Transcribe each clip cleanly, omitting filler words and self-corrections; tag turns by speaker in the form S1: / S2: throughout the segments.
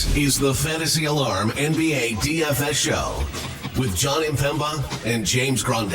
S1: This is the Fantasy Alarm NBA DFS Show with John Impemba and James Grande.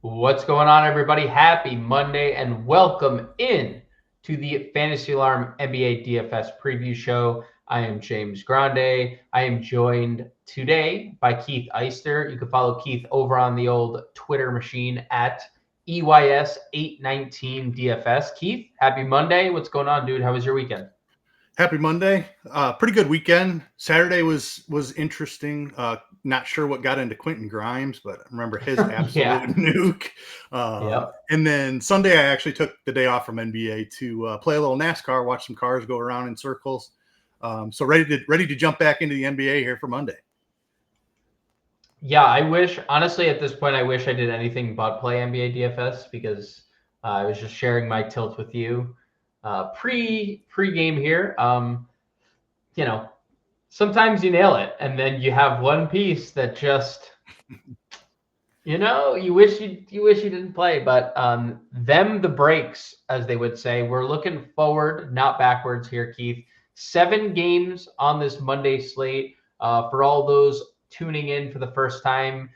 S2: What's going on, everybody? Happy Monday and welcome in to the Fantasy Alarm NBA DFS preview show. I am James Grande. I am joined today by Keith Eister. You can follow Keith over on the old Twitter machine at EYS819DFS. Keith, happy Monday. What's going on, dude? How was your weekend?
S3: Happy Monday. Pretty good weekend. Saturday was interesting. Not sure what got into Quentin Grimes, but I remember his absolute nuke. And then Sunday, I actually took the day off from NBA to play a little NASCAR, watch some cars go around in circles. So ready to jump back into the NBA here for Monday.
S2: Yeah, I wish, honestly, at this point, I wish I did anything but play NBA DFS because I was just sharing my tilt with you pre-game here. Sometimes you nail it, and then you have one piece that just, you wish you didn't play. But the breaks, as they would say. We're looking forward, not backwards here, Keith. 7 games on this Monday slate. For all those tuning in for the first time,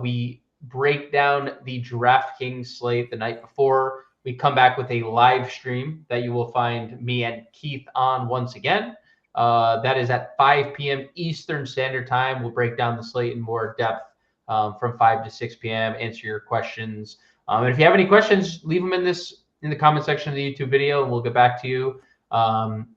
S2: we break down the DraftKings slate the night before. We come back with a live stream that you will find me and Keith on once again. That is at 5 p.m. Eastern Standard Time. We'll break down the slate in more depth from 5 to 6 p.m., answer your questions. And if you have any questions, leave them in the comment section of the YouTube video, and we'll get back to you.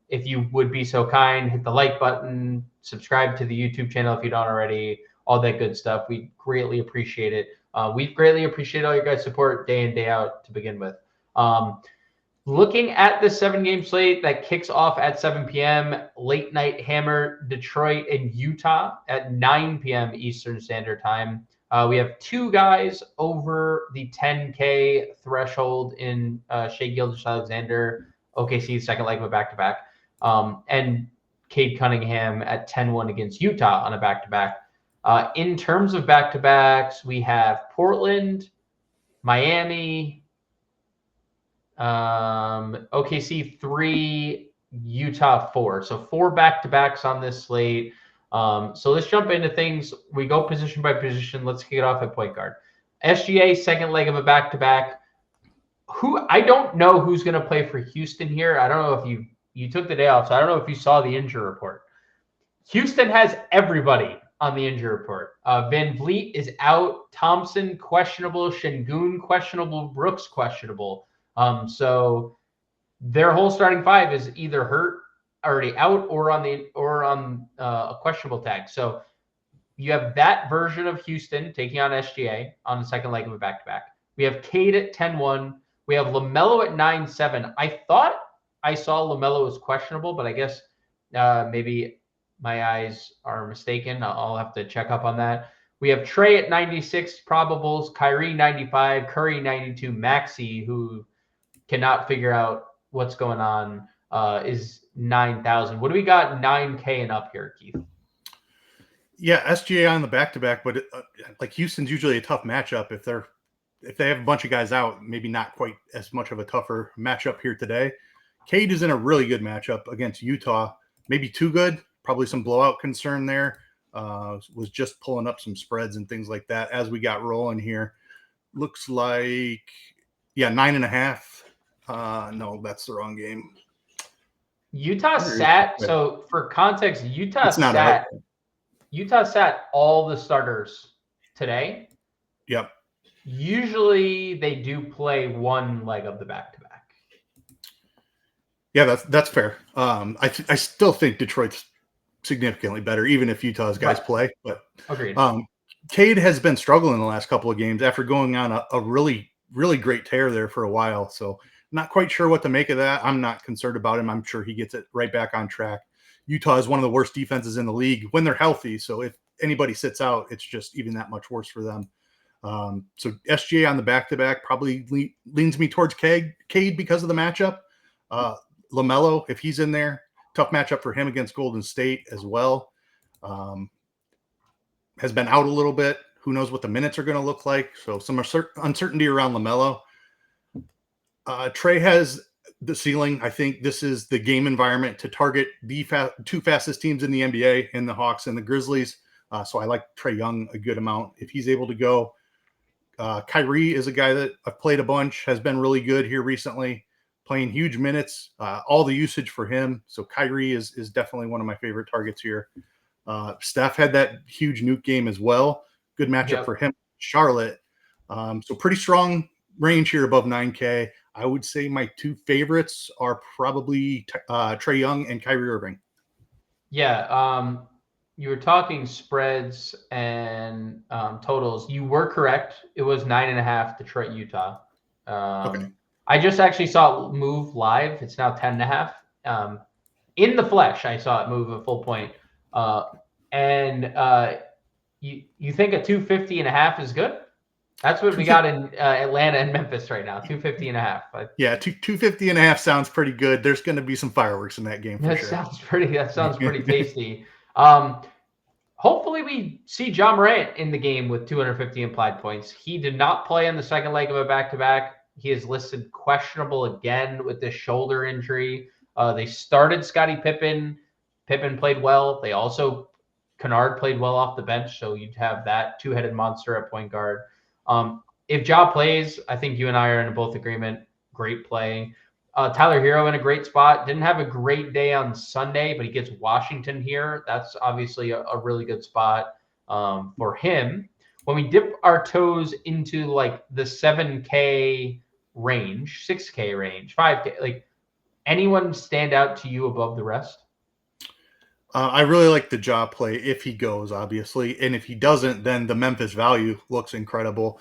S2: If you would be so kind, hit the like button, subscribe to the YouTube channel if you don't already, all that good stuff. We greatly appreciate it. We greatly appreciate all your guys' support day in, day out to begin with. Looking at the 7-game slate that kicks off at 7 p.m., late night hammer, Detroit and Utah at 9 p.m. Eastern Standard Time. We have 2 guys over the 10K threshold in Shai Gilgeous-Alexander, OKC's second leg of a back-to-back, and Cade Cunningham at 10-1 against Utah on a back-to-back. In terms of back-to-backs, we have Portland, Miami, OKC 3, Utah 4. So 4 back-to-backs on this slate. So let's jump into things. We go position by position. Let's kick it off at point guard. SGA, second leg of a back-to-back. I don't know who's going to play for Houston here. I don't know if you took the day off, so I don't know if you saw the injury report. Houston has everybody on the injury report. Van Vliet is out. Thompson questionable. Şengün questionable. Brooks questionable. So their whole starting 5 is either hurt, already out, or on a questionable tag. So you have that version of Houston taking on SGA on the second leg of a back-to-back. We have Cade at 10-1. We have LaMelo at 9-7. I thought I saw LaMelo as questionable, but I guess maybe my eyes are mistaken. I'll have to check up on that. We have Trey at 96 probables, Kyrie 95, Curry 92, Maxey, who cannot figure out what's going on, is 9,000. What do we got 9K and up here, Keith?
S3: Yeah, SGA on the back-to-back, but like Houston's usually a tough matchup if they have a bunch of guys out, maybe not quite as much of a tougher matchup here today. Cade is in a really good matchup against Utah, maybe too good, probably some blowout concern there. Was just pulling up some spreads and things like that as we got rolling here. Looks like, 9.5. No, that's the wrong game.
S2: Utah sat, so for context, Utah sat all the starters today.
S3: Yep.
S2: Usually they do play one leg of the back-to-back.
S3: Yeah, that's fair. I still think Detroit's significantly better, even if Utah's guys play. But
S2: agreed.
S3: Cade has been struggling the last couple of games after going on a really, really great tear there for a while. So not quite sure what to make of that. I'm not concerned about him. I'm sure he gets it right back on track. Utah is one of the worst defenses in the league when they're healthy. So if anybody sits out, it's just even that much worse for them. So SGA on the back-to-back probably leans me towards Cade because of the matchup. LaMelo, if he's in there, tough matchup for him against Golden State as well. Has been out a little bit. Who knows what the minutes are going to look like? So some uncertainty around LaMelo. Trey has the ceiling. I think this is the game environment to target the two fastest teams in the NBA, in the Hawks and the Grizzlies. So I like Trey Young a good amount if he's able to go. Kyrie is a guy that I've played a bunch, has been really good here recently, playing huge minutes, all the usage for him. So Kyrie is definitely one of my favorite targets here. Steph had that huge nuke game as well. Good matchup for him. Charlotte. So pretty strong range here above 9K. I would say my two favorites are probably Trey Young and Kyrie Irving.
S2: Yeah. You were talking spreads and totals. You were correct. It was 9.5 Detroit, Utah.
S3: Okay.
S2: I just actually saw it move live. It's now 10.5. In the flesh, I saw it move a full point. You think a 250.5 is good? That's what we got in Atlanta and Memphis right now. 250.5.
S3: Yeah, 250.5 sounds pretty good. There's going to be some fireworks in that game for sure.
S2: That sounds pretty tasty. Hopefully we see Ja Morant in the game with 250 implied points. He did not play in the second leg of a back-to-back. He is listed questionable again with this shoulder injury. They started Scottie Pippen. Pippen played well. They also, Kennard played well off the bench, so you'd have that two-headed monster at point guard. If Ja plays, I think you and I are in both agreement. Great play. Tyler Hero in a great spot. Didn't have a great day on Sunday, but he gets Washington here. That's obviously a really good spot for him. When we dip our toes into like the 7K range, 6K range, 5K, like anyone stand out to you above the rest?
S3: I really like the Ja play if he goes, obviously. And if he doesn't, then the Memphis value looks incredible.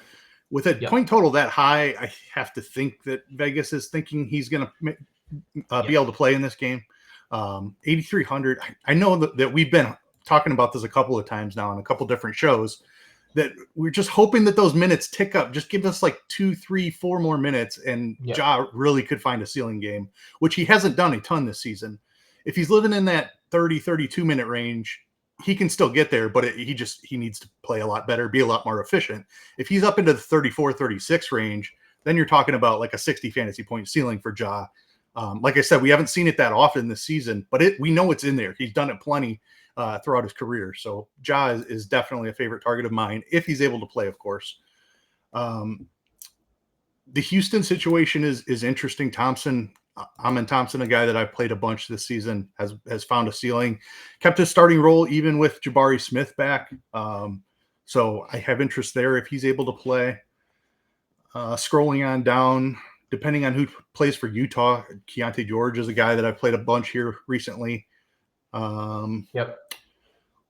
S3: With a point total that high, I have to think that Vegas is thinking he's going to be able to play in this game. 8,300. I know that we've been talking about this a couple of times now on a couple different shows, that we're just hoping that those minutes tick up. Just give us like 2, 3, 4 more minutes, and Ja really could find a ceiling game, which he hasn't done a ton this season. If he's living in that 30, 32 minute range, he can still get there, but he needs to play a lot better, be a lot more efficient. If he's up into the 34, 36 range, then you're talking about like a 60 fantasy point ceiling for Ja. Like I said, we haven't seen it that often this season, but we know it's in there. He's done it plenty throughout his career. So Ja is definitely a favorite target of mine if he's able to play, of course. The Houston situation is interesting. Amen Thompson, a guy that I've played a bunch this season, has found a ceiling, kept his starting role even with Jabari Smith back. So I have interest there if he's able to play. Scrolling on down, depending on who plays for Utah, Keontae George is a guy that I've played a bunch here recently.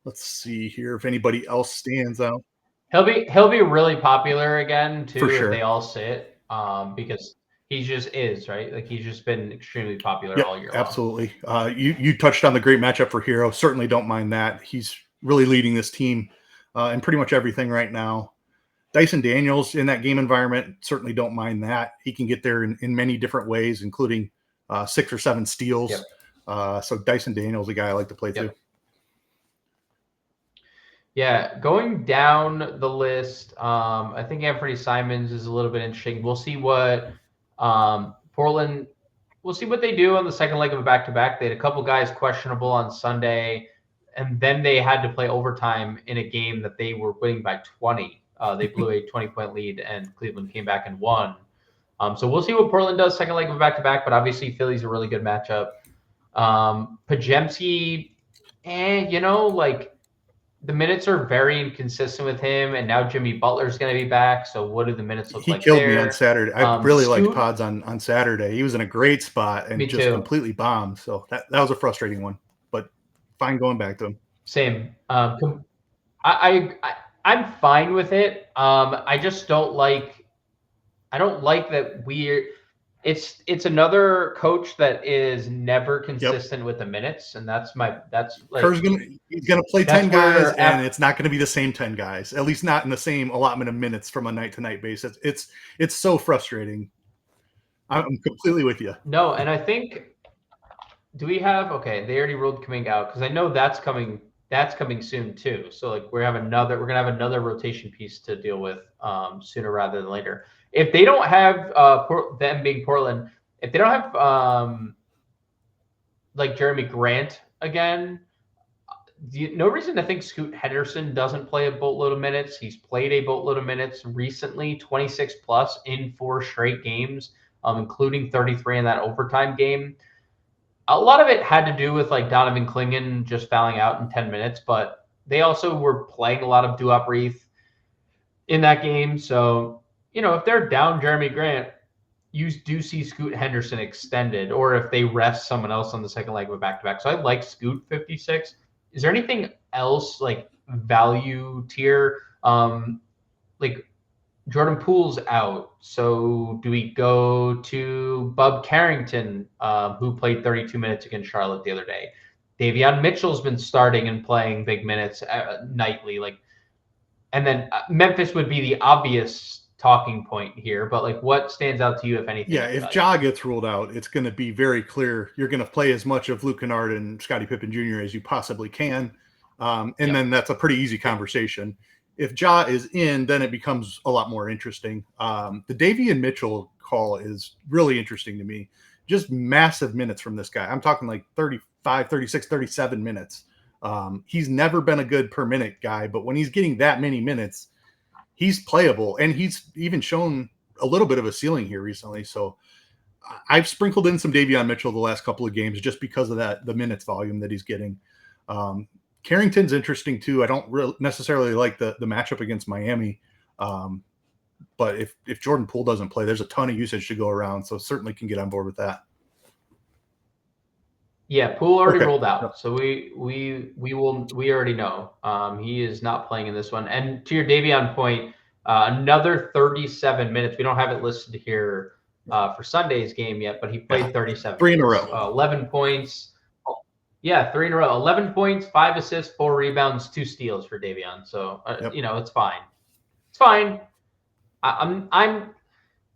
S3: Let's see here if anybody else stands out.
S2: He'll be really popular again too,
S3: for sure,
S2: if they all sit, because he just is, right? Like he's just been extremely popular all year long.
S3: Absolutely. You touched on the great matchup for Hero. Certainly don't mind that. He's really leading this team in pretty much everything right now. Dyson Daniels in that game environment, certainly don't mind that. He can get there in many different ways, including 6 or 7 steals. So Dyson Daniels, a guy I like to play too.
S2: Yeah, going down the list, I think Anthony Simons is a little bit interesting. We'll see what Portland, we'll see what they do on the second leg of a back-to-back. They had a couple guys questionable on Sunday, and then they had to play overtime in a game that they were winning by 20. They blew a 20-point lead, and Cleveland came back and won. So we'll see what Portland does second leg of a back-to-back, but obviously Philly's a really good matchup. Podziemski, like the minutes are very inconsistent with him, and now Jimmy Butler's going to be back. So what do the minutes look like? He
S3: killed me on Saturday. I really liked Pods on Saturday. He was in a great spot and just completely bombed. So that was a frustrating one, but fine going back to him.
S2: Same. I'm fine with it. I just don't like. I don't like that It's another coach that is never consistent with the minutes, and that's like
S3: he's gonna play 10 guys, and it's not gonna be the same 10 guys, at least not in the same allotment of minutes from a night to night basis. It's so frustrating. I'm completely with you.
S2: No, and I think they already ruled Kuminga out, because I know that's coming soon too. So like we're gonna have another rotation piece to deal with sooner rather than later. If they don't have them being Portland, if they don't have like Jeremy Grant again, no reason to think Scoot Henderson doesn't play a boatload of minutes. He's played a boatload of minutes recently, 26 plus in 4 straight games, including 33 in that overtime game. A lot of it had to do with like Donovan Clingan just fouling out in 10 minutes, but they also were playing a lot of Duop Reith in that game. So, if they're down Jeremy Grant, you do see Scoot Henderson extended, or if they rest someone else on the second leg of a back-to-back. So I like Scoot 56. Is there anything else like value tier? Like Jordan Poole's out. So do we go to Bub Carrington, who played 32 minutes against Charlotte the other day? Davion Mitchell's been starting and playing big minutes nightly. And then Memphis would be the obvious talking point here, but like what stands out to you, if anything?
S3: Yeah, if Ja gets ruled out, it's going to be very clear. You're going to play as much of Luke Kennard and Scottie Pippen Jr. as you possibly can. Then that's a pretty easy conversation. If Ja is in, then it becomes a lot more interesting. The Davion Mitchell call is really interesting to me. Just massive minutes from this guy. I'm talking like 35, 36, 37 minutes. He's never been a good per minute guy, but when he's getting that many minutes, he's playable, and he's even shown a little bit of a ceiling here recently. So I've sprinkled in some Davion Mitchell the last couple of games just because of the minutes volume that he's getting. Carrington's interesting too. I don't necessarily like the matchup against Miami. But if Jordan Poole doesn't play, there's a ton of usage to go around. So certainly can get on board with that.
S2: Yeah, Poole already rolled out, so we already know he is not playing in this one. And to your Davion point, another 37 minutes. We don't have it listed here for Sunday's game yet, but he played 37.
S3: 3 in a row.
S2: 11 points. Yeah, 3 in a row. 11 points, 5 assists, 4 rebounds, 2 steals for Davion. So it's fine. It's fine. I'm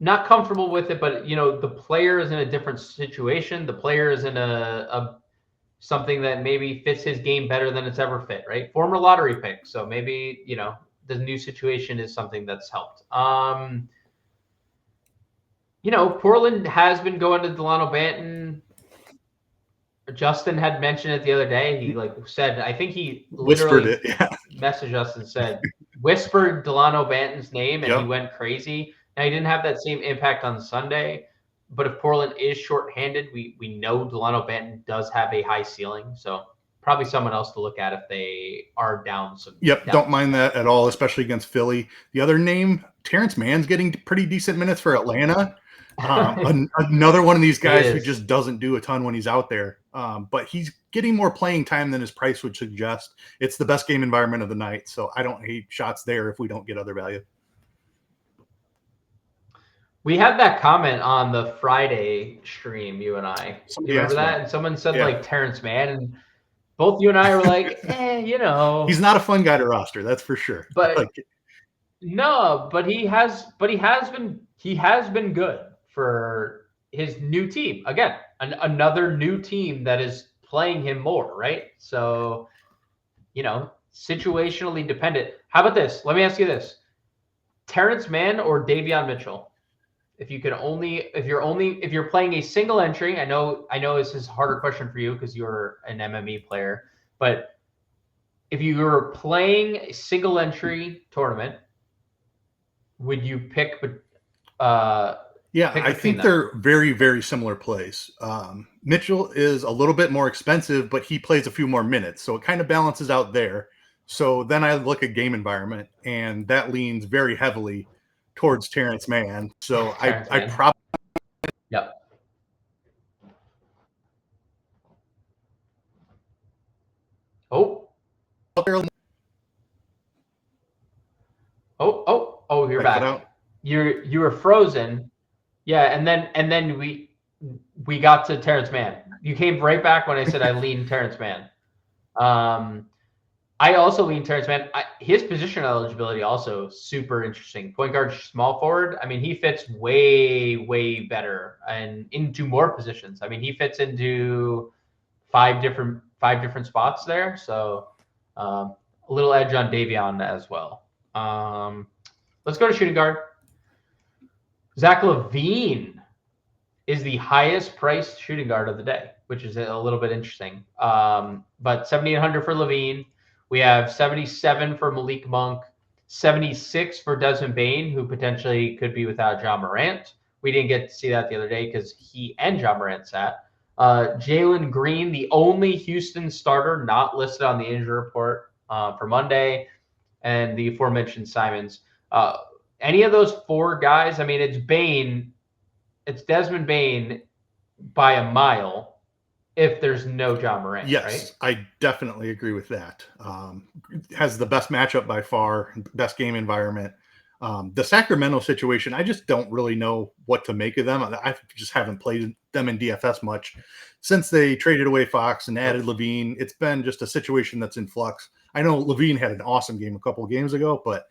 S2: not comfortable with it, but the player is in a different situation. The player is in a something that maybe fits his game better than it's ever fit, right? Former lottery pick. So maybe, the new situation is something that's helped. Portland has been going to Delano Banton. Justin had mentioned it the other day. He said, I think he literally messaged us and said, whispered Delano Banton's name, and he went crazy. Now, he didn't have that same impact on Sunday, but if Portland is shorthanded, we know Delano Banton does have a high ceiling. So probably someone else to look at if they are down some.
S3: Yep, don't mind that at all, especially against Philly. The other name, Terrence Mann's getting pretty decent minutes for Atlanta. Another one of these guys who just doesn't do a ton when he's out there. But he's getting more playing time than his price would suggest. It's the best game environment of the night, so I don't hate shots there if we don't get other value.
S2: We had that comment on the Friday stream, you and I. Do you remember that? And someone said Terrence Mann, and both you and I were like,
S3: He's not a fun guy to roster, that's for sure.
S2: But no, but he has been good for his new team. Again, another new team that is playing him more, right? So, situationally dependent. How about this? Let me ask you this. Terrence Mann or Davion Mitchell? If you're playing a single entry, I know this is a harder question for you because you're an MME player, but if you were playing a single entry tournament, would you pick?
S3: I think they're very, very similar plays. Mitchell is a little bit more expensive, but he plays a few more minutes, so it kind of balances out there. So then I look at game environment, and that leans very heavily towards Terrence Mann. So I probably
S2: you're back. You were frozen. Yeah, and then we got to Terrence Mann. You came right back when I said I lean Terrence Mann. I also lean Terrence Mann. His position eligibility also super interesting. Point guard, small forward. I mean, he fits way, way better and into more positions. I mean, he fits into five different spots there. So a little edge on Davion as well. Let's go to shooting guard. Zach LaVine is the highest priced shooting guard of the day, which is a little bit interesting. But 7,800 for LaVine. We have 77 for Malik Monk, 76 for Desmond Bane, who potentially could be without John Morant. We didn't get to see that the other day because he and John Morant sat. Jalen Green, the only Houston starter not listed on the injury report for Monday, and the aforementioned Simons. Any of those four guys, I mean, it's Desmond Bane by a mile if there's no John Morant,
S3: Yes,
S2: right?
S3: I definitely agree with that. Has the best matchup by far, best game environment. The Sacramento situation, I just don't really know what to make of them. I just haven't played them in DFS much since they traded away Fox and added LaVine. It's been just a situation that's in flux. I know LaVine had an awesome game a couple of games ago, but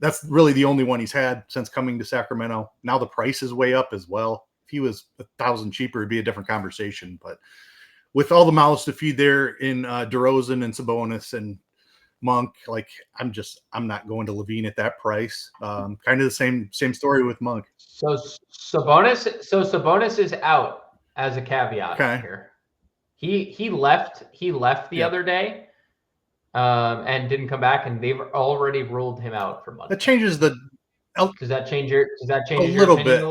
S3: that's really the only one he's had since coming to Sacramento. Now the price is way up as well. If he was $1,000 cheaper, it'd be a different conversation. But with all the mouths to feed there in DeRozan and Sabonis and Monk, like I'm not going to LaVine at that price. Kind of the same story with Monk.
S2: So Sabonis is out as a caveat here. He left the other day. And didn't come back, and they've already ruled him out for Monday.
S3: That changes the.
S2: Does that change your
S3: a little bit?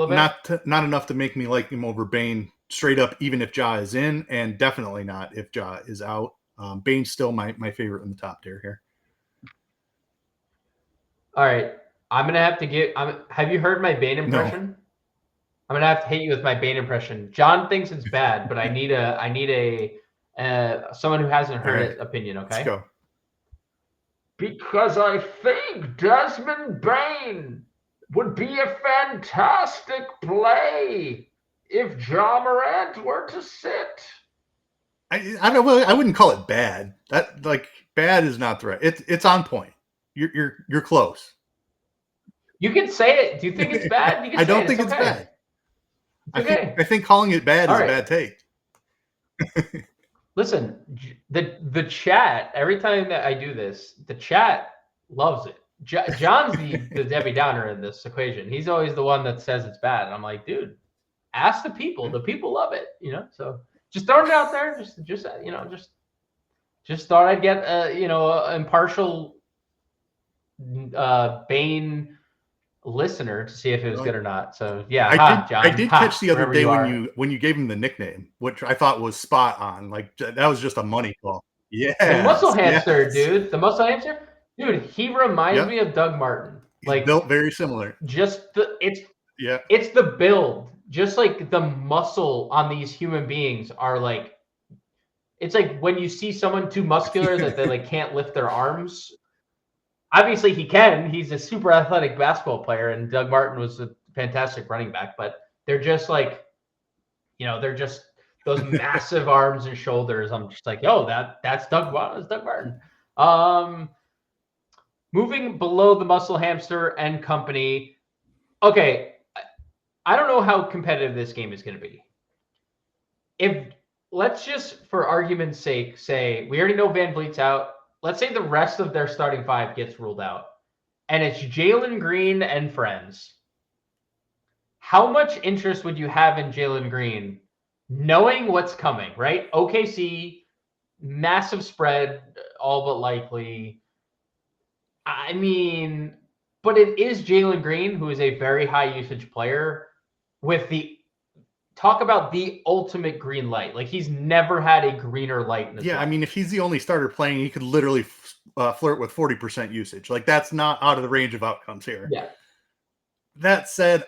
S3: Not enough to make me like him over Bane straight up, even if Ja is in, and definitely not if Ja is out. Bane's still my favorite in the top tier here.
S2: All right, I'm gonna have to give. Have you heard my Bane impression?
S3: No.
S2: I'm gonna have to hit you with my Bane impression. John thinks it's bad, but I need a someone who hasn't heard it opinion. Okay.
S3: Let's go.
S2: Because I think Desmond Bane would be a fantastic play if Ja Morant were to sit.
S3: I don't know. I wouldn't call it bad. That bad is not the right. It's on point. You're close.
S2: You can say it. Do you think it's bad? You can
S3: I don't think it's bad. I think calling it bad is a bad take.
S2: Listen, the chat, every time that I do this, the chat loves it. John's the Debbie Downer in this equation. He's always the one that says it's bad. And I'm like, dude, ask the people. The people love it, So just throwing it out there. Just thought I'd get impartial Bane listener to see if it was good or not. So yeah, John,
S3: I did catch the other day when you gave him the nickname, which I thought was spot on. Like that was just a money call. Yeah,
S2: the muscle hamster, dude. The muscle hamster, dude. He reminds me of Doug Martin.
S3: Like built very similar.
S2: Just it's the build. Just like the muscle on these human beings are like. It's like when you see someone too muscular that they can't lift their arms. Obviously, he can. He's a super athletic basketball player, and Doug Martin was a fantastic running back. But they're just they're just those massive arms and shoulders. I'm just like, that's Doug Martin. Moving below the muscle hamster and company. Okay, I don't know how competitive this game is going to be. Let's just, for argument's sake, say we already know Van Vliet's out. Let's say the rest of their starting five gets ruled out, and it's Jalen Green and friends. How much interest would you have in Jalen Green, knowing what's coming, right? OKC, massive spread, all but likely. I mean, but it is Jalen Green, who is a very high usage player with talk about the ultimate green light. Like he's never had a greener light in his life.
S3: I mean, if he's the only starter playing, he could literally flirt with 40% usage. Like that's not out of the range of outcomes here.
S2: Yeah.
S3: That said,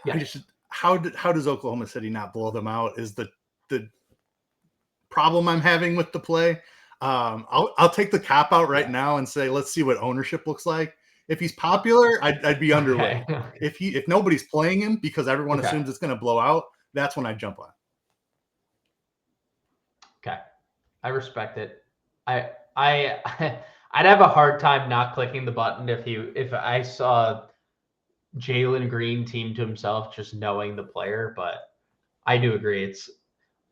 S3: how does Oklahoma City not blow them out is the problem I'm having with the play. I'll take the cop out right now and say, let's see what ownership looks like. If he's popular, I'd be underway. If nobody's playing him because everyone assumes it's going to blow out, that's when I jump on.
S2: Okay. I respect it. I'd have a hard time not clicking the button if I saw Jalen Green team to himself, just knowing the player, but I do agree.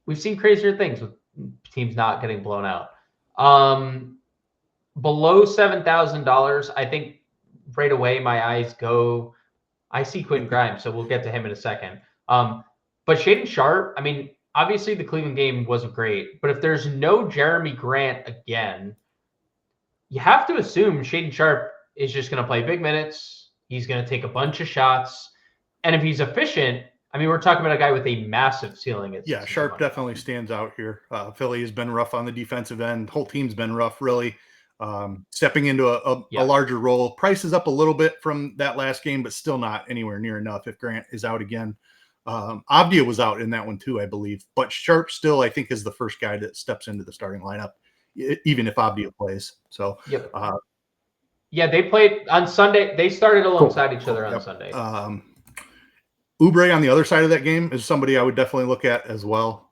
S2: We've seen crazier things with teams not getting blown out. Below $7,000, I think right away my eyes go I see Quentin Grimes, so we'll get to him in a second. But Shaden Sharp, I mean, obviously the Cleveland game wasn't great, but if there's no Jeremy Grant again, you have to assume Shaden Sharp is just going to play big minutes. He's going to take a bunch of shots. And if he's efficient, I mean, we're talking about a guy with a massive ceiling.
S3: Yeah, Sharp definitely stands out here. Philly has been rough on the defensive end. The whole team's been rough, really. Stepping into a larger role. Price is up a little bit from that last game, but still not anywhere near enough if Grant is out again. Avdia was out in that one too, I believe. But Sharp still, I think, is the first guy that steps into the starting lineup, even if Avdia plays. So,
S2: yeah, they played on Sunday. They started alongside each other on Sunday.
S3: Oubre on the other side of that game is somebody I would definitely look at as well.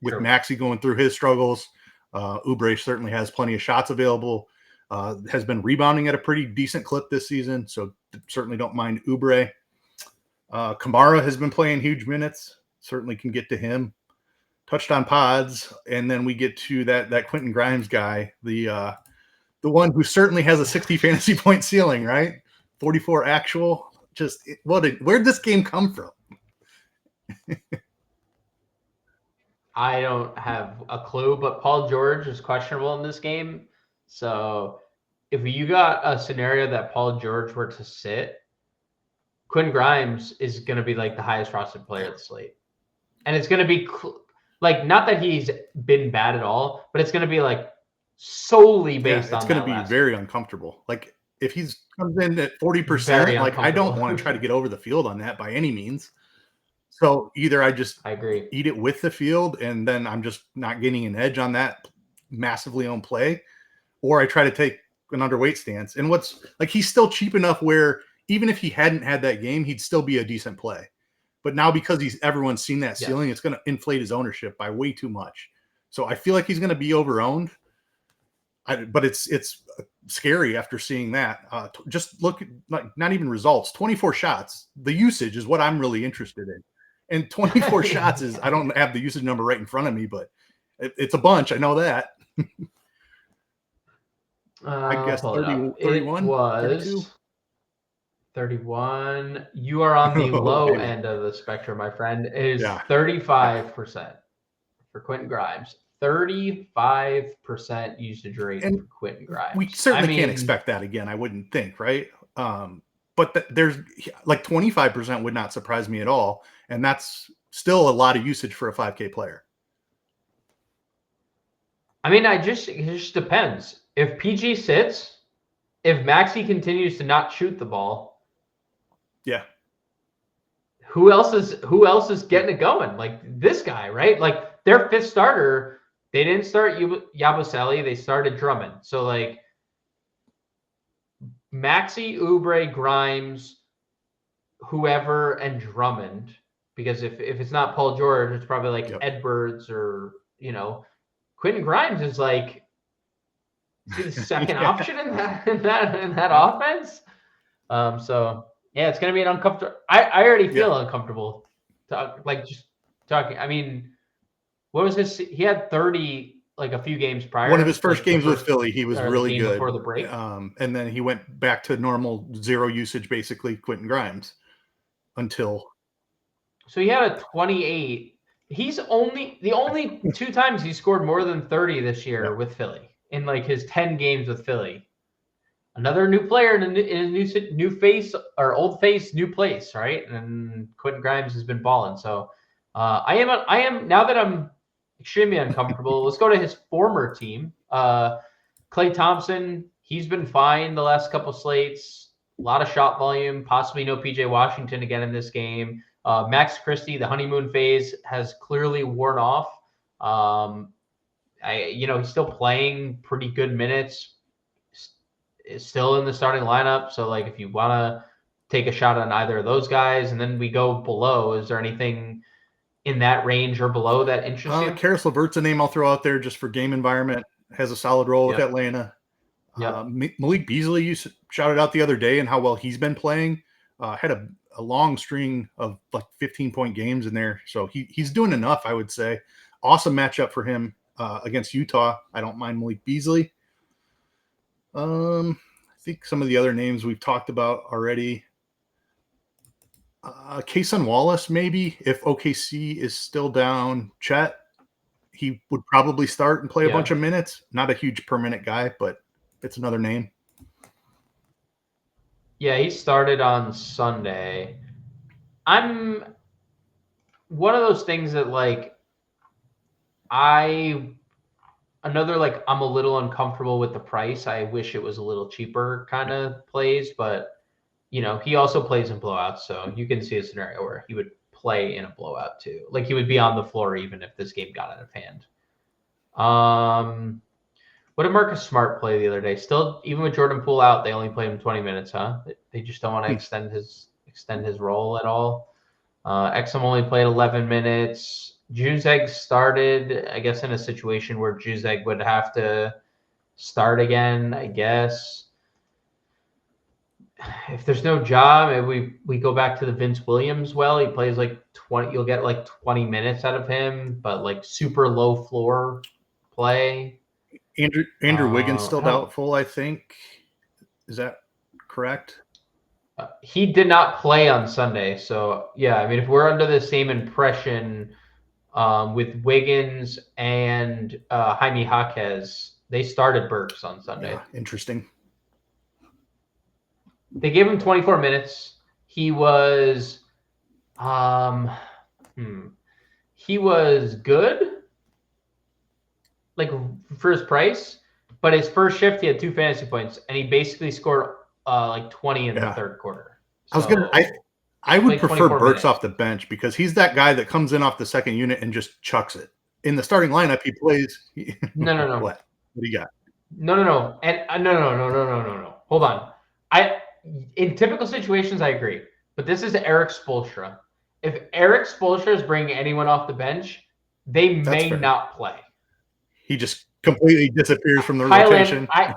S3: With Maxey going through his struggles, Oubre certainly has plenty of shots available, has been rebounding at a pretty decent clip this season, so certainly don't mind Oubre. Kamara has been playing huge minutes, certainly can get to him. Touched on pods, and then we get to that Quentin Grimes guy, the one who certainly has a 60 fantasy point ceiling, right? 44 actual. Just where'd this game come from?
S2: I don't have a clue, but Paul George is questionable in this game. So if you got a scenario that Paul George were to sit, Quentin Grimes is going to be like the highest rostered player at the slate. And it's going to be like, not that he's been bad at all, but it's going to be like solely based on
S3: it's going to be very uncomfortable. Like, if he's comes in at 40%, like I don't want to try to get over the field on that by any means. So either I agree, eat it with the field, and then I'm just not getting an edge on that massively owned play, or I try to take an underweight stance. And what's like, he's still cheap enough where even if he hadn't had that game, he'd still be a decent play. But now because everyone's seen that ceiling, it's going to inflate his ownership by way too much. So I feel like he's going to be over-owned. But it's scary after seeing that. Just look at, like, not even results. 24 shots. The usage is what I'm really interested in. And 24 shots is, I don't have the usage number right in front of me, but it's a bunch. I know that. I guess 30, 31
S2: it was 32? 31. You are on the low end of the spectrum, my friend. It is 35% for Quentin Grimes. 35% usage rate for Quentin Grimes.
S3: We certainly can't expect that again, I wouldn't think, right? But there's like 25% would not surprise me at all. And that's still a lot of usage for a 5K player.
S2: I mean, it just depends. If PG sits, if Maxey continues to not shoot the ball, who else is getting it going? Like this guy, right? Like their fifth starter. They didn't start Yabusele. They started Drummond. So, like, Maxey, Oubre, Grimes, whoever, and Drummond. Because if it's not Paul George, it's probably like Edwards or, Quentin Grimes is like the second option in that offense. So, yeah, it's going to be an uncomfortable. I already feel uncomfortable just talking. I mean, what was his? He had 30 like a few games prior.
S3: One of his first games with Philly, he was really good
S2: before the break.
S3: And then he went back to normal zero usage, basically Quentin Grimes, until.
S2: So he had a 28. He's the only two times he scored more than 30 this year with Philly in like his 10 games with Philly. Another new player in a new face or old face, new place, right? And Quentin Grimes has been balling. So I am now that I'm extremely uncomfortable. Let's go to his former team. Klay Thompson, he's been fine the last couple slates. A lot of shot volume, possibly no PJ Washington again in this game. Max Christie, the honeymoon phase has clearly worn off. He's still playing pretty good minutes. Is still in the starting lineup. So, like, if you want to take a shot on either of those guys, and then we go below, is there anything in that range or below that interests you?
S3: Karis LeVert's a name I'll throw out there just for game environment. Has a solid role with Atlanta. Malik Beasley, you shouted out the other day and how well he's been playing. Had a long string of like 15-point games in there. So he's doing enough, I would say. Awesome matchup for him against Utah. I don't mind Malik Beasley. I think some of the other names we've talked about already. Kason Wallace, maybe, if OKC is still down Chet, he would probably start and play a bunch of minutes. Not a huge per minute guy, but it's another name.
S2: Yeah, he started on Sunday. I'm one of those things that I'm a little uncomfortable with the price. I wish it was a little cheaper kind of plays, but he also plays in blowouts, so you can see a scenario where he would play in a blowout too. Like he would be on the floor even if this game got out of hand. What did Marcus Smart play the other day? Still, even with Jordan Poole out, they only played him 20 minutes, huh? They just don't want to extend his role at all. Exum only played 11 minutes. Juzek started, I guess, in a situation where Juzek would have to start again, I guess. If there's no job, we go back to the Vince Williams. Well, he plays 20. You'll get 20 minutes out of him, but super low floor play.
S3: Andrew Wiggins still doubtful, I think. Is that correct?
S2: He did not play on Sunday, so yeah. I mean, if we're under the same impression with Wiggins and Jaime Jaquez, they started Burks on Sunday.
S3: Yeah, interesting.
S2: They gave him 24 minutes. He was he was good, for his price, but his first shift he had 2 fantasy points, and he basically scored 20 in the third quarter. So
S3: I would prefer Burks off the bench because he's that guy that comes in off the second unit and just chucks it. In the starting lineup, he plays.
S2: No.
S3: What do you got?
S2: No. And no. Hold on. In typical situations, I agree, but this is Eric Spoelstra. If Eric Spoelstra is bringing anyone off the bench, they may not play.
S3: He just completely disappears from the rotation.
S2: I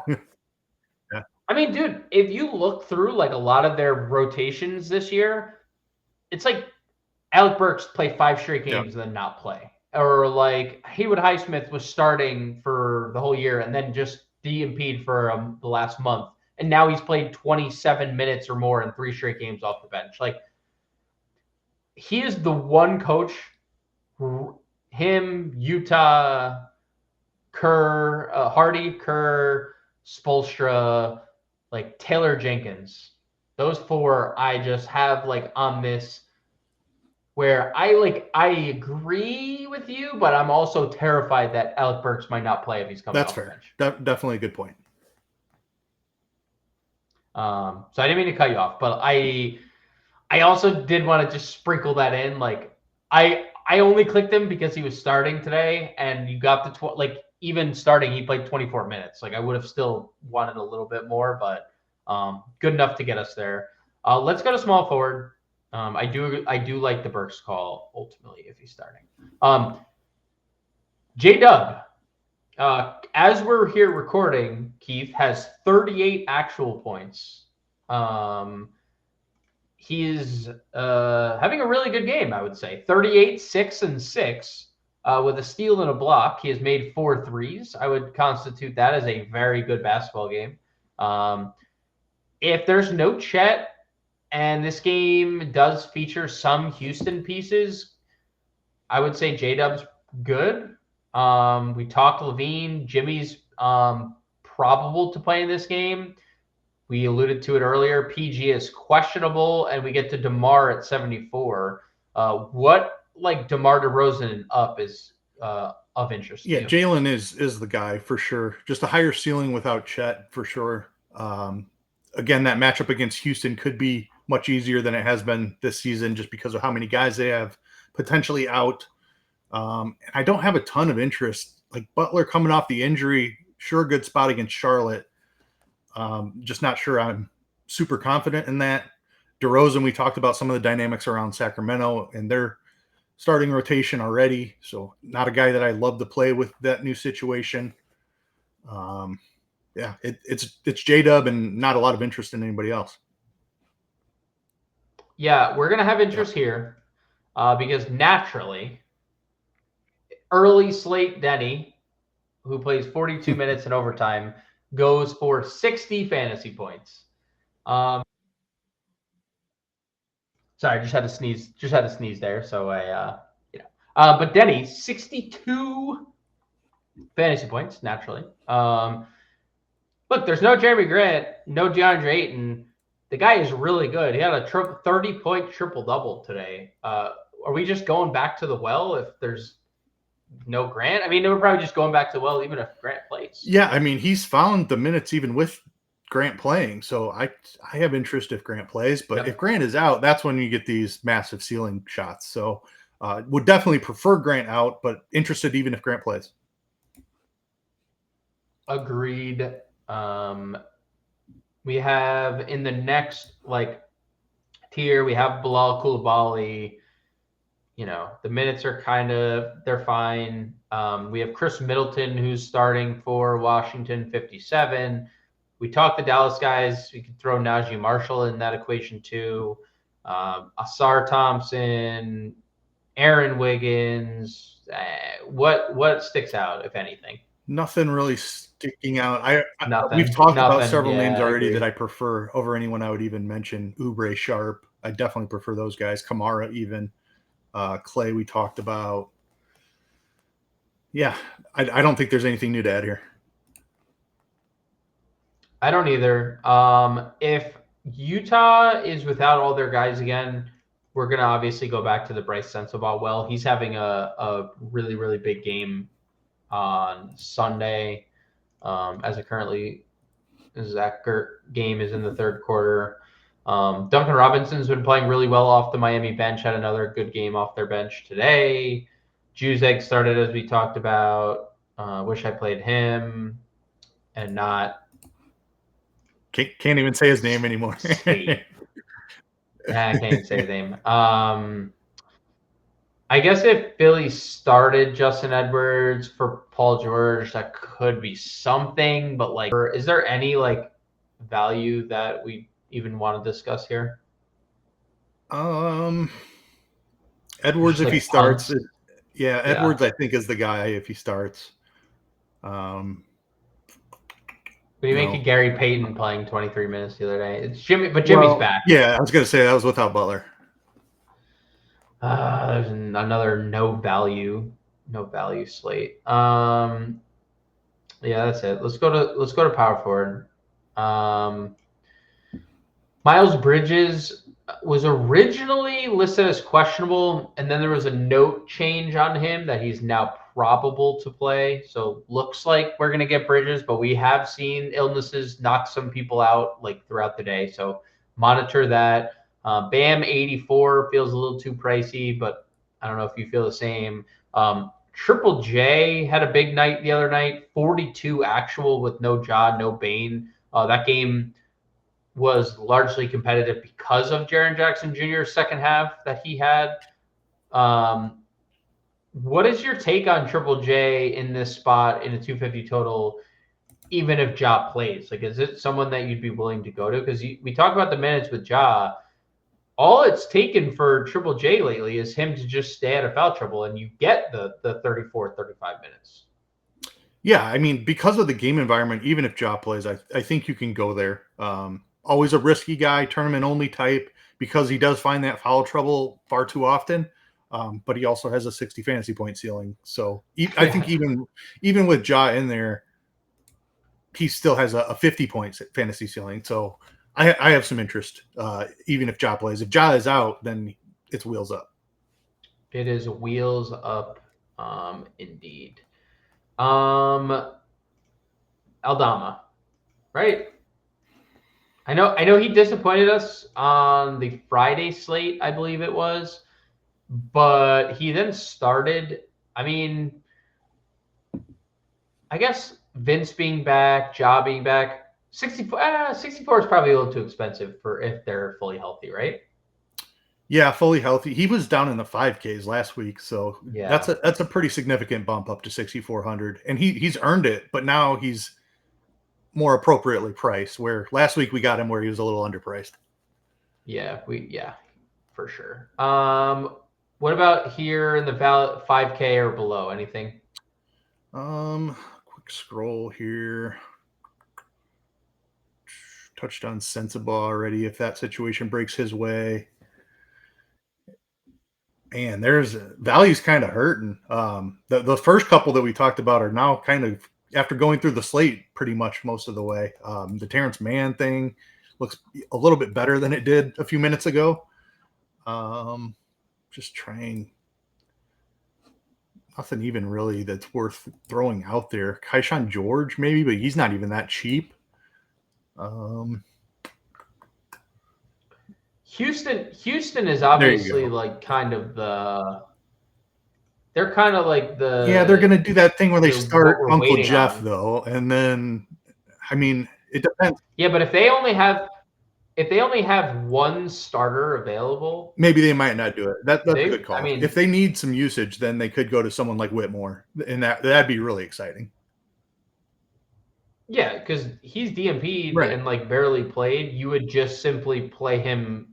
S2: mean, dude, if you look through a lot of their rotations this year, it's like Alec Burks played 5 straight games and then not play. Or Haywood Highsmith was starting for the whole year and then just DNP'd for the last month. And now he's played 27 minutes or more in 3 straight games off the bench. He is the one coach, him, Utah, Kerr, Hardy, Kerr, Spoelstra, Taylor Jenkins. Those 4 I just have on this where I agree with you, but I'm also terrified that Alec Burks might not play if he's coming off the bench.
S3: Definitely a good point.
S2: So I didn't mean to cut you off, but I also did want to just sprinkle that in. I only clicked him because he was starting today, and you got the even starting, he played 24 minutes. I would have still wanted a little bit more, but good enough to get us there. Let's go to small forward. I do like the Burks call ultimately if he's starting. J-Dub, as we're here recording, Keith has 38 actual points. He is having a really good game, I would say. 38, 6, and 6 with a steal and a block. He has made 4 threes. I would constitute that as a very good basketball game. If there's no Chet and this game does feature some Houston pieces, I would say J-Dub's good. We talked Levine. Jimmy's probable to play in this game. We alluded to it earlier. PG is questionable, and we get to DeMar at 74. What DeMar DeRozan up is of interest to you?
S3: Jalen is the guy for sure. Just a higher ceiling without Chet for sure. Again, that matchup against Houston could be much easier than it has been this season just because of how many guys they have potentially out. And I don't have a ton of interest. Butler coming off the injury, sure, good spot against Charlotte. Just not sure I'm super confident in that. DeRozan, we talked about some of the dynamics around Sacramento and their starting rotation already. So not a guy that I love to play with that new situation. It's J-Dub and not a lot of interest in anybody else.
S2: Yeah, we're going to have interest here because naturally, early slate Denny, who plays 42 minutes in overtime, goes for 60 fantasy points. So Sorry, just had to sneeze. Just had to sneeze there. So but Denny, 62 fantasy points naturally. Look, there's no Jeremy Grant, no DeAndre Ayton. The guy is really good. He had a 30-point triple-double today. Are we just going back to the well if there's no Grant? I mean, we're probably just going back to the well even if Grant plays.
S3: Yeah, I mean, he's found the minutes even with Grant playing. So I have interest if Grant plays. But if Grant is out, that's when you get these massive ceiling shots. So would definitely prefer Grant out, but interested even if Grant plays.
S2: Agreed. We have in the next tier, we have Bilal Coulibaly. The minutes are they're fine. We have Chris Middleton, who's starting for Washington, 57. We talked the Dallas guys. We could throw Najee Marshall in that equation too. Asar Thompson, Aaron Wiggins. What sticks out, if anything?
S3: Nothing really sticking out.
S2: Nothing.
S3: We've talked about several names
S2: I
S3: already
S2: agree.
S3: that I prefer over anyone I would even mention. Oubre, Sharp. I definitely prefer those guys. Kamara even. Clay we talked about. Yeah, I don't think there's anything new to add here.
S2: I don't either. If Utah is without all their guys again, we're going to obviously go back to the Bryce Sensabaugh well. He's having a really, really big game on Sunday. As it currently is, that game is in the third quarter. Duncan Robinson's been playing really well off the Miami bench, had another good game off their bench today. Juzek started, as we talked about. Wish I played him and not.
S3: Can't even say his name anymore.
S2: I can't even say his name. I guess if Philly started Justin Edwards for Paul George, that could be something. But is there any value that we even want to discuss here?
S3: Edwards,
S2: Just
S3: if he starts, Edwards,
S2: Yeah.
S3: I think is the guy if he starts.
S2: What do you make of Gary Payton playing 23 minutes the other day? It's Jimmy, but Jimmy's back.
S3: Yeah, I was going to say that was without Butler.
S2: There's another no value slate. Yeah, that's it. Let's go to power forward. Miles Bridges was originally listed as questionable, and then there was a note change on him that he's now probable to play. So looks like we're gonna get Bridges, but we have seen illnesses knock some people out throughout the day. So monitor that. Bam 84 feels a little too pricey, but I don't know if you feel the same. Triple J had a big night the other night, 42 actual with no Ja, no Bane. That game was largely competitive because of Jaren Jackson Jr.'s second half that he had. What is your take on Triple J in this spot in a 250 total, even if Ja plays? Is it someone that you'd be willing to go to? Because we talk about the minutes with Ja. All it's taken for Triple J lately is him to just stay out of foul trouble, and you get the 34, 35 minutes.
S3: Yeah, I mean, because of the game environment, even if Ja plays, I think you can go there. Always a risky guy, tournament-only type, because he does find that foul trouble far too often. But he also has a 60 fantasy point ceiling. So I think even with Ja in there, he still has a 50 points fantasy ceiling. So I have some interest, even if Ja plays. If Ja is out, then it's wheels up.
S2: It is wheels up, indeed. Aldama, right? I know he disappointed us on the Friday slate, I believe it was, but he then started. I mean, I guess Vince being back, Ja being back, 64 is probably a little too expensive for if they're fully healthy, right?
S3: Yeah, fully healthy. He was down in the 5Ks last week, so
S2: Yeah.
S3: that's a pretty significant bump up to 6,400, and he's earned it. But now he's more appropriately priced. Where last week we got him where he was a little underpriced.
S2: Yeah, for sure. What about here in the 5K or below? Anything?
S3: Quick scroll here. Touched on Sensabaugh already. If that situation breaks his way, Man, there's value's kind of hurting. The first couple that we talked about are now kind of after going through the slate pretty much most of the way. The Terrence Mann thing looks a little bit better than it did a few minutes ago. Just trying. Nothing even really that's worth throwing out there. Kaishan George, maybe, but he's not even that cheap.
S2: Houston is obviously like kind of they're kind of like
S3: they're going to do that thing where they start Uncle Jeff
S2: on.
S3: though, and then I mean it depends.
S2: Yeah, but if they only have one starter available,
S3: maybe they might not do it. That's a good call.
S2: I mean,
S3: if they need some usage, then they could go to someone like Whitmore, and that'd be really exciting.
S2: Yeah, because he's DMP'd and like barely played. You would just simply play him.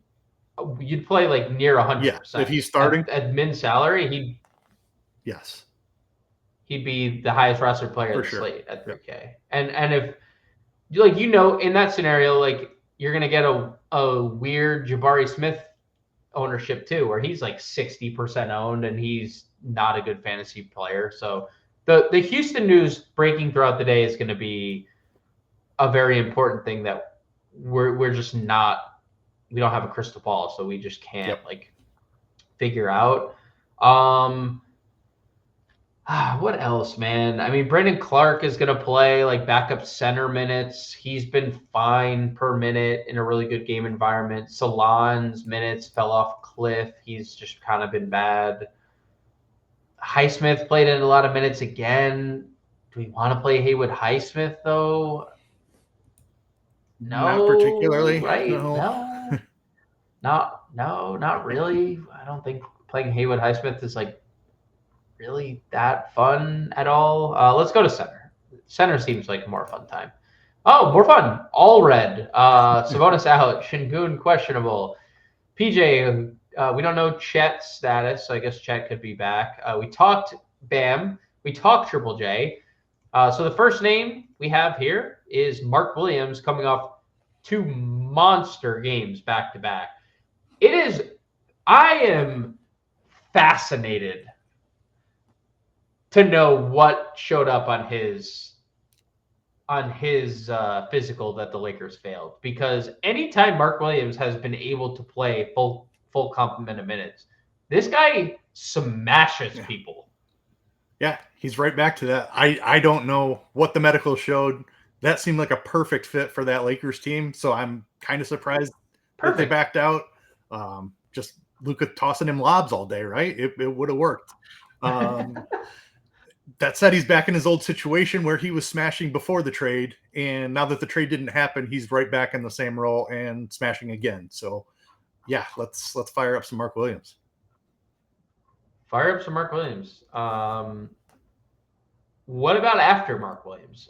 S2: You'd play like near 100%.
S3: Yeah, if he's starting
S2: at min salary, he'd be the highest roster player at the slate at 3K. And if like in that scenario, like you're gonna get a weird Jabari Smith ownership too, where he's like 60% owned and he's not a good fantasy player. So the Houston news breaking throughout the day is going to be a very important thing that we're just not. We don't have a crystal ball, so we just can't like figure out. What else, man? I mean, Brandon Clark is going to play like backup center minutes. He's been fine per minute in a really good game environment. Salon's minutes fell off a cliff. He's just kind of been bad. Highsmith played in a lot of minutes again. Do we want to play Haywood Highsmith though? No,
S3: not particularly.
S2: Right? No, not really. I don't think playing Haywood Highsmith is like really that fun at all. Let's go to center. Center seems like a more fun time. Oh, more fun. All red. Sabonis out. Şengün questionable. PJ, we don't know Chet's status, so I guess Chet could be back. We talked Bam. We talked Triple J. So the first name we have here is Mark Williams, coming off 2 monster games back to back. I am fascinated to know what showed up on his physical that the Lakers failed, because anytime Mark Williams has been able to play full complement of minutes, this guy smashes people.
S3: Yeah, he's right back to that. I don't know what the medical showed. That seemed like a perfect fit for that Lakers team, so I'm kind of surprised that they backed out. Just Luka tossing him lobs all day, right? It would have worked. That said, he's back in his old situation where he was smashing before the trade, and now that the trade didn't happen, he's right back in the same role and smashing again. So, yeah, let's fire up some Mark Williams.
S2: Fire up some Mark Williams. What about after Mark Williams?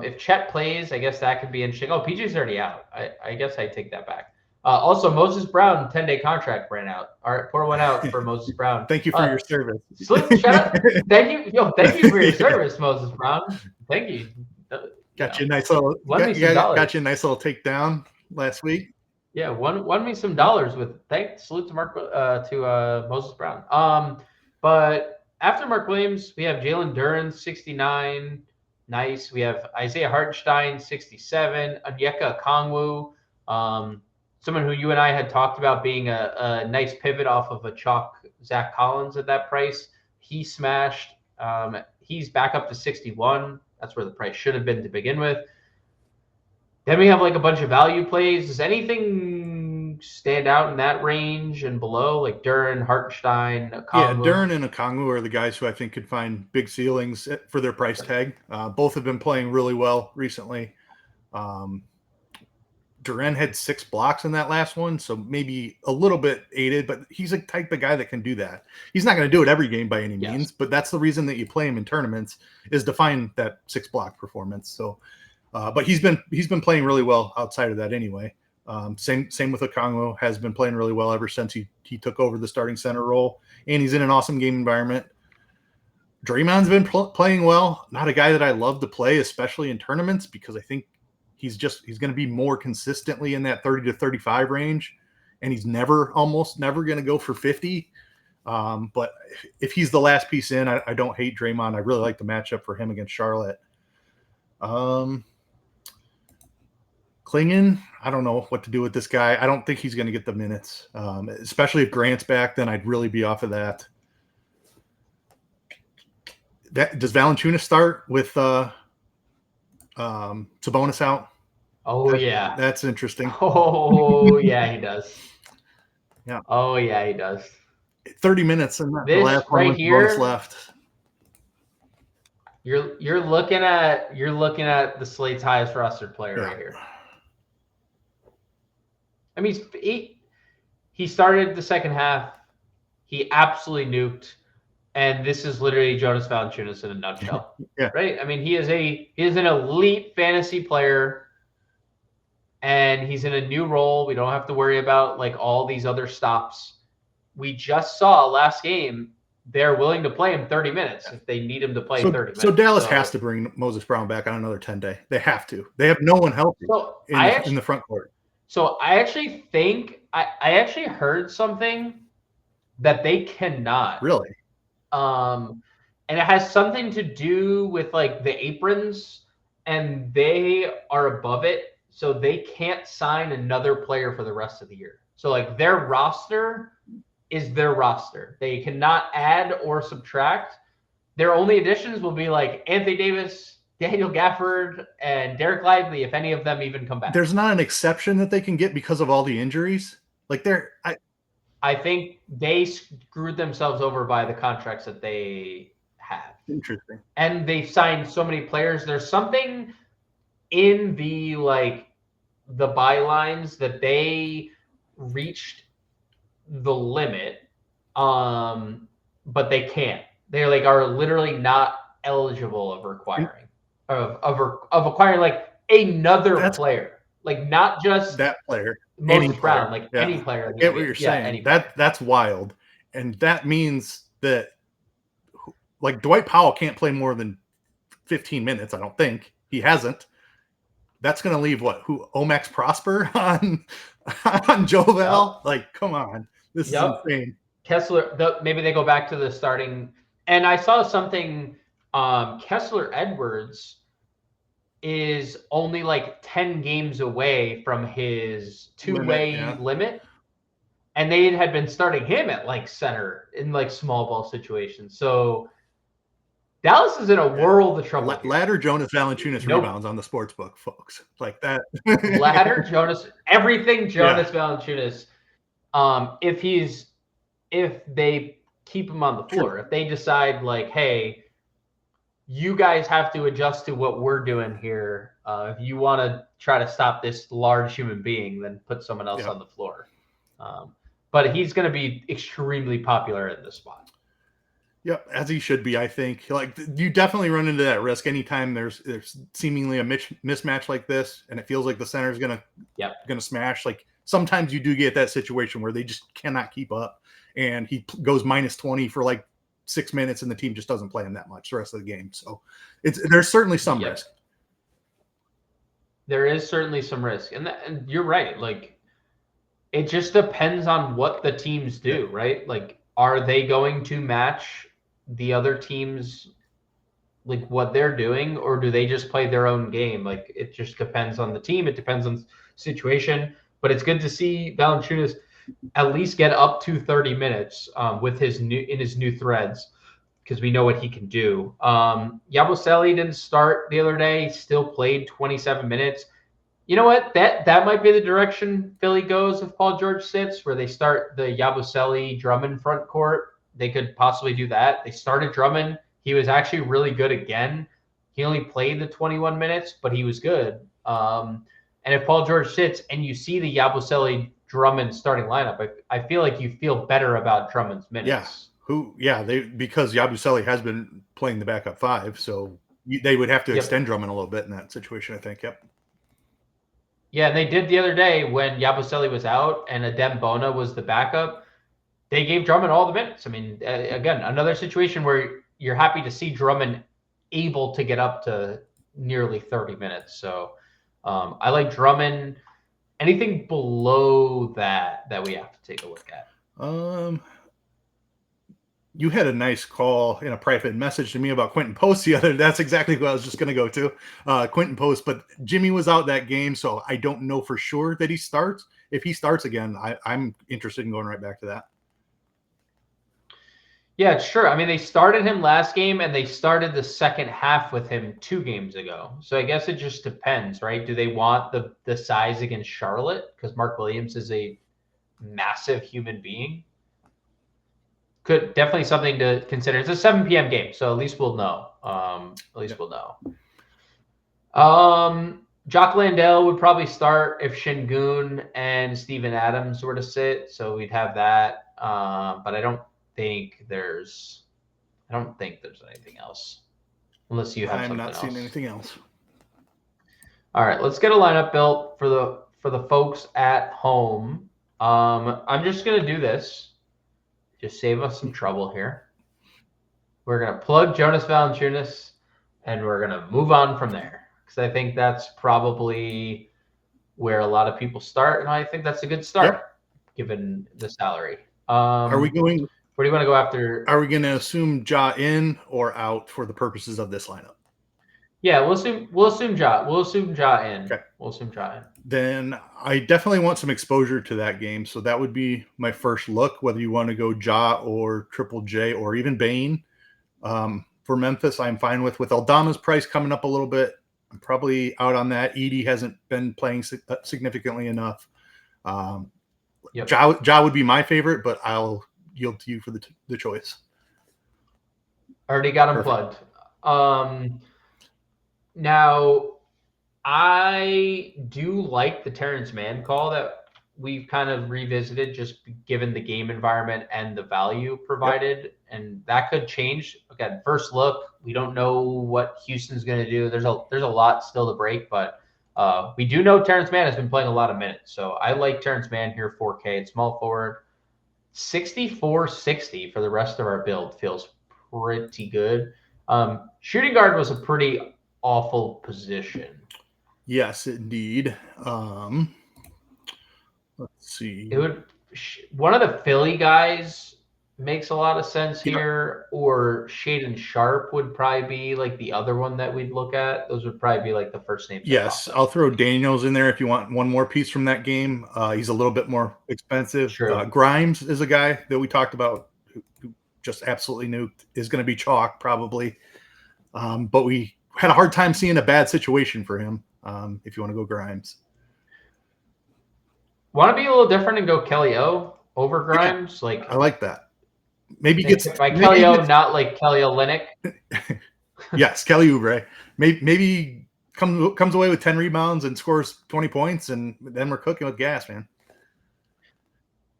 S2: If Chet plays, I guess that could be interesting. Oh, PJ's already out. I guess I take that back. Also, Moses Brown 10-day contract ran out. All right, pour one out for Moses Brown.
S3: Thank you for your service.
S2: Shout out. Thank you for your service, Moses Brown. Thank you.
S3: Got you a nice little takedown last week.
S2: Yeah, won me some dollars with salute to Moses Brown. But after Mark Williams, we have Jalen Duren 69. Nice. We have Isaiah Hartenstein 67. Onyeka Okongwu. Someone who you and I had talked about being a nice pivot off of a chalk Zach Collins at that price. He smashed. He's back up to 61. That's where the price should have been to begin with. Then we have like a bunch of value plays. Does anything stand out in that range and below, like Duren, Hartenstein, Okongwu?
S3: Yeah, Duren and Okongwu are the guys who I think could find big ceilings for their price tag. Both have been playing really well recently. Duren had 6 blocks in that last one, so maybe a little bit aided, but he's a type of guy that can do that. He's not going to do it every game by any means, but that's the reason that you play him in tournaments, is to find that 6 block performance. So, but he's been playing really well outside of that anyway. Same with Okongwu, has been playing really well ever since he took over the starting center role, and he's in an awesome game environment. Draymond's been playing well. Not a guy that I love to play, especially in tournaments, because I think he's going to be more consistently in that 30 to 35 range, and he's almost never going to go for 50. But if he's the last piece in, I don't hate Draymond. I really like the matchup for him against Charlotte. Klingon, I don't know what to do with this guy. I don't think he's going to get the minutes, especially if Grant's back. Then I'd really be off of that. Does Valanciunas start with Sabonis out?
S2: Oh, yeah.
S3: That's interesting.
S2: Oh, yeah, he does.
S3: Yeah.
S2: Oh, yeah, he does.
S3: 30 minutes and the
S2: This
S3: last one
S2: right
S3: with
S2: here,
S3: Sabonis left.
S2: You're looking at the Slate's highest rostered player right here. I mean, he started the second half. He absolutely nuked, and this is literally Jonas Valanciunas in a nutshell.
S3: Yeah.
S2: Right? I mean, he is an elite fantasy player, and he's in a new role. We don't have to worry about like all these other stops. We just saw last game they're willing to play him 30 minutes if they need him to play 30 minutes.
S3: So Dallas has to bring Moses Brown back on another 10-day. They have to. They have no one healthy in the front court.
S2: So I actually think I actually heard something that they cannot.
S3: Really?
S2: And it has something to do with like the aprons, and they are above it, so they can't sign another player for the rest of the year. So like their roster is their roster. They cannot add or subtract. Their only additions will be like Anthony Davis, Daniel Gafford, and Derek Lively, if any of them even come back.
S3: There's not an exception that they can get because of all the injuries. Like
S2: I think they screwed themselves over by the contracts that they have.
S3: Interesting.
S2: And they've signed so many players. There's something in the bylines that they reached the limit, but they can't. They are literally not eligible of acquiring like another player, like not just
S3: that player,
S2: Moses Brown, any player.
S3: I get what you're saying. That's wild, and that means that like Dwight Powell can't play more than 15 minutes. I don't think he hasn't. That's going to leave Omax Prosper on Jovel.
S2: Yep.
S3: Like, come on, this is insane.
S2: Kessler, maybe they go back to the starting. And I saw something. Kessler Edwards is only like 10 games away from his two-way limit. And they had been starting him at like center in like small ball situations. So Dallas is in a world of trouble.
S3: Ladder Jonas Valanciunas rebounds on the sports book, folks. Like that.
S2: Ladder Jonas, everything Jonas Valanciunas. If they keep him on the floor, if they decide like, hey, you guys have to adjust to what we're doing here. If you want to try to stop this large human being, then put someone else on the floor. But he's going to be extremely popular in this spot.
S3: Yep, as he should be, I think. Like, you definitely run into that risk anytime there's seemingly a mismatch like this, and it feels like the center is gonna smash. Like, sometimes you do get that situation where they just cannot keep up, and he goes minus 20 for like 6 minutes, and the team just doesn't play him that much the rest of the game. So there's certainly some risk.
S2: There is certainly some risk, and you're right. Like, it just depends on what the teams do, right? Like, are they going to match the other teams, like what they're doing, or do they just play their own game? Like, it just depends on the team. It depends on the situation. But it's good to see Valanciunas at least get up to 30 minutes with his new threads, because we know what he can do. Yabusele didn't start the other day. He still played 27 minutes. You know what? That might be the direction Philly goes if Paul George sits, where they start the Yabusele Drummond front court. They could possibly do that. They started Drummond. He was actually really good again. He only played the 21 minutes, but he was good. And if Paul George sits and you see the Yabusele Drummond starting lineup, I feel like you feel better about Drummond's minutes.
S3: Because Yabusele has been playing the backup five, so they would have to extend Drummond a little bit in that situation, I think. Yep.
S2: Yeah, and they did the other day when Yabusele was out and Adem Bona was the backup. They gave Drummond all the minutes. I mean, again, another situation where you're happy to see Drummond able to get up to nearly 30 minutes. So I like Drummond. Anything below that we have to take a look at?
S3: You had a nice call in a private message to me about Quentin Post the other. That's exactly what I was just going to go to, Quentin Post. But Jimmy was out that game, so I don't know for sure that he starts. If he starts again, I'm interested in going right back to that.
S2: Yeah, sure. I mean, they started him last game and they started the second half with him 2 games ago. So I guess it just depends, right? Do they want the size against Charlotte? Because Mark Williams is a massive human being. Could definitely something to consider. It's a 7 p.m. game, so at least we'll know. We'll know. Jock Landale would probably start if Şengün and Steven Adams were to sit, so we'd have that. But I don't think there's anything else, unless you have
S3: I'm
S2: something
S3: not seeing
S2: else.
S3: anything else.
S2: All right, let's get a lineup built for the folks at home. I'm just gonna do this. Just save us some trouble here. We're going to plug Jonas Valanciunas, and we're going to move on from there. Because I think that's probably where a lot of people start, and I think that's a good start, given the salary.
S3: Are we going?
S2: Where do you want to go after?
S3: Are we going to assume Ja in or out for the purposes of this lineup?
S2: Yeah, we'll assume Ja. We'll assume Ja in.
S3: Okay.
S2: We'll assume Ja in.
S3: Then I definitely want some exposure to that game. So that would be my first look, whether you want to go Ja or Triple J or even Bane. For Memphis, I'm fine with Aldama's price coming up a little bit. I'm probably out on that. Edey hasn't been playing significantly enough. Ja would be my favorite, but I'll yield to you for the choice.
S2: Already got him plugged. Now, I do like the Terrence Mann call that we've kind of revisited, just given the game environment and the value provided, and that could change. Again, first look, we don't know what Houston's going to do. There's a lot still to break, but we do know Terrence Mann has been playing a lot of minutes, so I like Terrence Mann here, 4K. It's small forward, 64-60 for the rest of our build feels pretty good. Shooting guard was a pretty awful position.
S3: Yes, indeed. Let's see.
S2: One of the Philly guys makes a lot of sense here, or Shaedon Sharp would probably be like the other one that we'd look at. Those would probably be like the first names.
S3: Yes, I'll throw Daniels in there if you want one more piece from that game. He's a little bit more expensive. Grimes is a guy that we talked about who just absolutely nuked, is going to be chalk probably. But we had a hard time seeing a bad situation for him. If you want to go Grimes.
S2: Want to be a little different and go Kelly O over Grimes?
S3: Yeah, like I like that. Maybe gets
S2: by Kelly O, not like Kelly Olynyk.
S3: Yes, Kelly Oubre. Maybe comes away with 10 rebounds and scores 20 points, and then we're cooking with gas, man.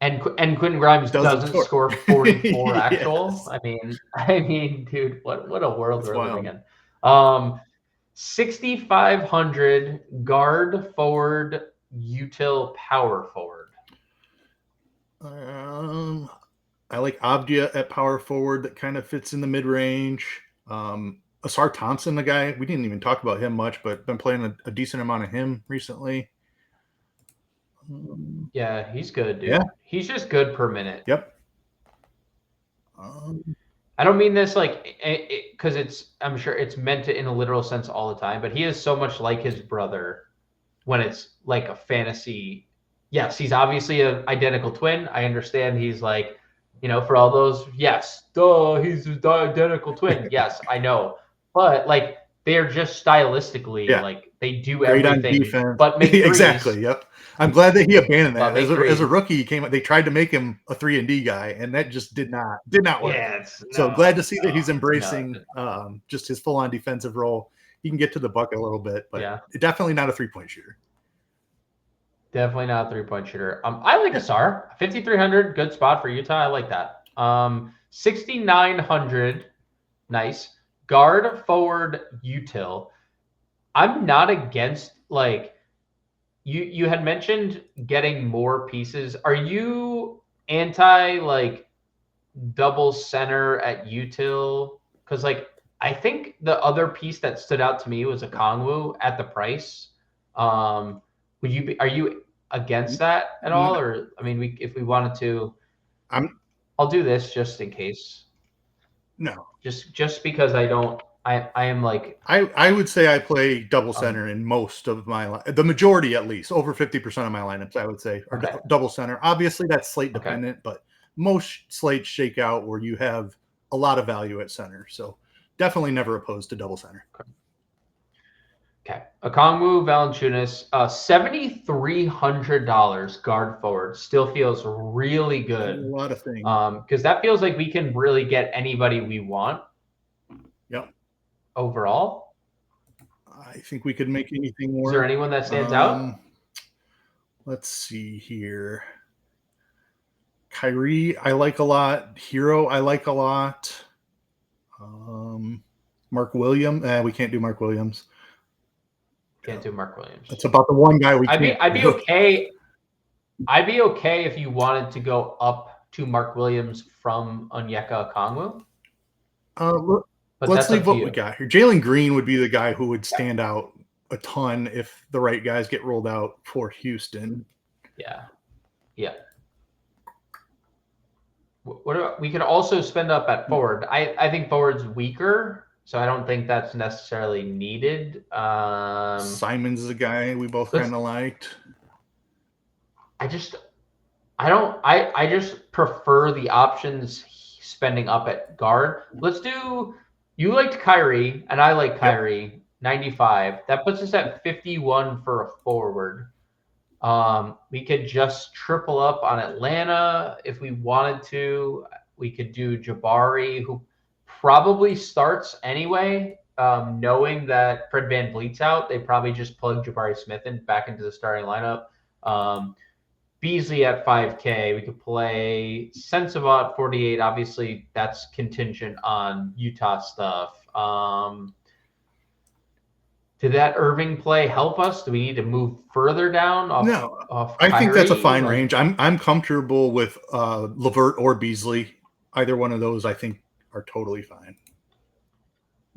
S2: And Quentin Grimes doesn't score 44 actual.
S3: Yes.
S2: I mean, dude, what a world we're living in. 6,500 guard forward, util power forward.
S3: I like Avdia at power forward. That kind of fits in the mid range. Asar Thompson, the guy we didn't even talk about him much, but been playing a decent amount of him recently.
S2: Yeah, he's good, dude.
S3: Yeah.
S2: He's just good per minute.
S3: Yep.
S2: I don't mean this like because I'm sure it's meant to in a literal sense all the time, but he is so much like his brother when it's like a fantasy. Yes, he's obviously an identical twin. I understand he's like, for all those, yes, he's an identical twin. Yes, I know. But like they're just stylistically like they do great everything on defense. But make
S3: exactly. Yep. I'm glad that he abandoned that. As a rookie, they tried to make him a 3-and-D guy, and that just did not work.
S2: Yeah,
S3: glad to see that he's embracing just his full-on defensive role. He can get to the bucket a little bit, but definitely not a 3-point shooter.
S2: Definitely not a 3-point shooter. I like Asar. 5,300, good spot for Utah. I like that. 6,900, nice. Guard forward util. I'm not against like you had mentioned getting more pieces. Are you anti like double center at util? Because like I think the other piece that stood out to me was a Kongwu at the price. Are you against that at all? Or if we wanted to, I'll do this just in case.
S3: No.
S2: Just because I am like
S3: I would say I play double center in most of my the majority, at least over 50% of my lineups, I would say are double center. Obviously that's slate dependent, but most slates shake out where you have a lot of value at center. So definitely never opposed to double center.
S2: Okay. Okongwu, Valanciunas, $7,300 guard forward still feels really good.
S3: A lot of things.
S2: Because that feels like we can really get anybody we want.
S3: Yep.
S2: Overall,
S3: I think we could make anything work.
S2: Is there anyone that stands out?
S3: Let's see here. Kyrie, I like a lot. Hero, I like a lot. Mark Williams. We can't do Mark Williams.
S2: Can't do Mark Williams.
S3: That's about the one guy we can't.
S2: I'd be okay. I'd be okay if you wanted to go up to Mark Williams from Onyeka Okongwu.
S3: Let's leave what we got here. Jalen Green would be the guy who would stand out a ton if the right guys get rolled out for Houston.
S2: Yeah. What about, we could also spend up at forward. I think forward's weaker, so I don't think that's necessarily needed.
S3: Simons is a guy we both kind of liked.
S2: I just prefer the options spending up at guard. Let's do, you liked Kyrie and I like Kyrie. Yep. 95. That puts us at 51 for a forward. We could just triple up on Atlanta if we wanted to. We could do Jabari, who probably starts anyway. Knowing that Fred VanVleet's out, they probably just plug Jabari Smith back into the starting lineup. Beasley at 5K. We could play Sensabaugh at 48. Obviously, that's contingent on Utah stuff. Did that Irving play help us? Do we need to move further down?
S3: I think that's a fine range. I'm comfortable with LeVert or Beasley. Either one of those, I think, are totally fine.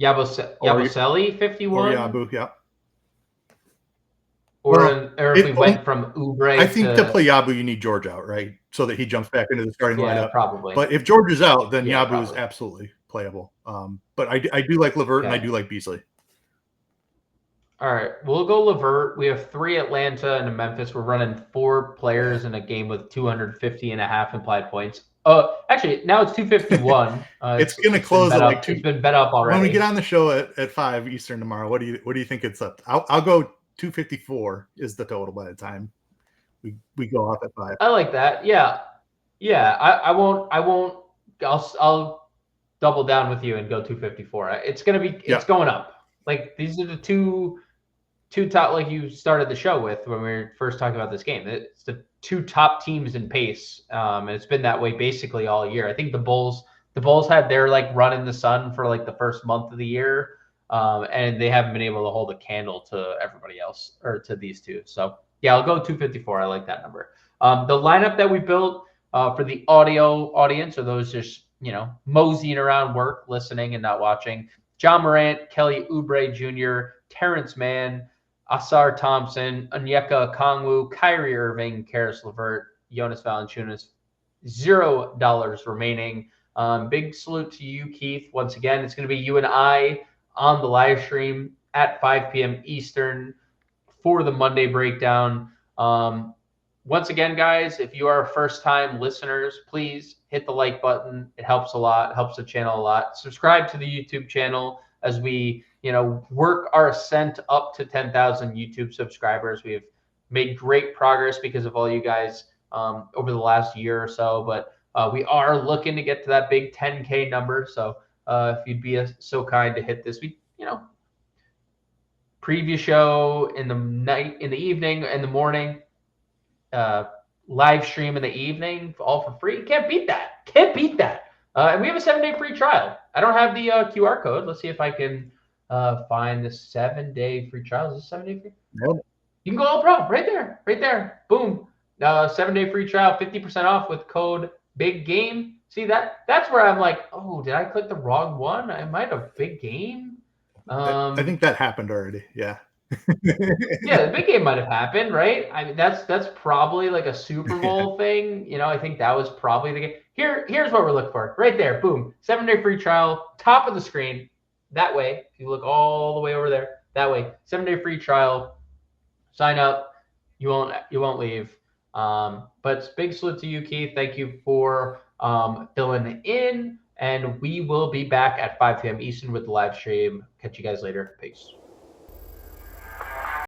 S2: Yabusele, 51?
S3: Or Yabu, yeah.
S2: Or if we went from Oubre
S3: I think to play Yabu, you need George out, right? So that he jumps back into the starting lineup.
S2: Probably.
S3: But if George is out, then Yabu is absolutely playable. But I do like LeVert and I do like Beasley.
S2: All right, we'll go LeVert. We have 3 Atlanta and a Memphis. We're running 4 players in a game with 250.5 implied points. Actually, now it's 251.
S3: It's going to close at like 2.
S2: It's been bet up already.
S3: When we get on the show at 5 Eastern tomorrow, what do you think it's up? I'll go 254 is the total by the time we go off at 5.
S2: I like that. Yeah. I won't. I'll double down with you and go 254. It's going up. Like these are the two top, like you started the show with when we were first talking about this game. It's the 2 top teams in pace, and it's been that way basically all year. I think the Bulls had their like run in the sun for like the first month of the year, and they haven't been able to hold a candle to everybody else or to these two. So yeah, I'll go 254. I like that number. The lineup that we built for the audio audience, or those just moseying around work, listening and not watching. John Morant, Kelly Oubre Jr., Terrence Mann, Asar Thompson, Onyeka Okongwu, Kyrie Irving, Karis LeVert, Jonas Valanciunas, $0 remaining. Big salute to you, Keith. Once again, it's going to be you and I on the live stream at 5 p.m. Eastern for the Monday breakdown. Once again, guys, if you are first-time listeners, please hit the like button. It helps a lot, helps the channel a lot. Subscribe to the YouTube channel as we, work our ascent up to 10,000 YouTube subscribers. We have made great progress because of all you guys over the last year or so, but we are looking to get to that big 10K number. So if you'd be so kind to hit this, preview show in the night, in the evening, in the morning. Live stream in the evening, all for free. Can't beat that. And we have a 7-day free trial. I don't have the QR code. Let's see if I can find the 7-day free trial. Is this 7-day free?
S3: Nope.
S2: You can go all pro right there. Boom. 7-day free trial, 50% off with code Big Game. See that's where I'm like, oh, did I click the wrong one? I might have Big Game.
S3: I think that happened already. Yeah.
S2: Yeah, the big game might have happened, right? I mean, that's probably like a Super Bowl thing. I think that was probably the game. Here's what we're looking for. Right there, boom. 7-day free trial, top of the screen. That way, if you look all the way over there, that way, 7-day free trial. Sign up. You won't leave. But big salute to you, Keith. Thank you for filling in. And we will be back at 5 p.m. Eastern with the live stream. Catch you guys later. Peace.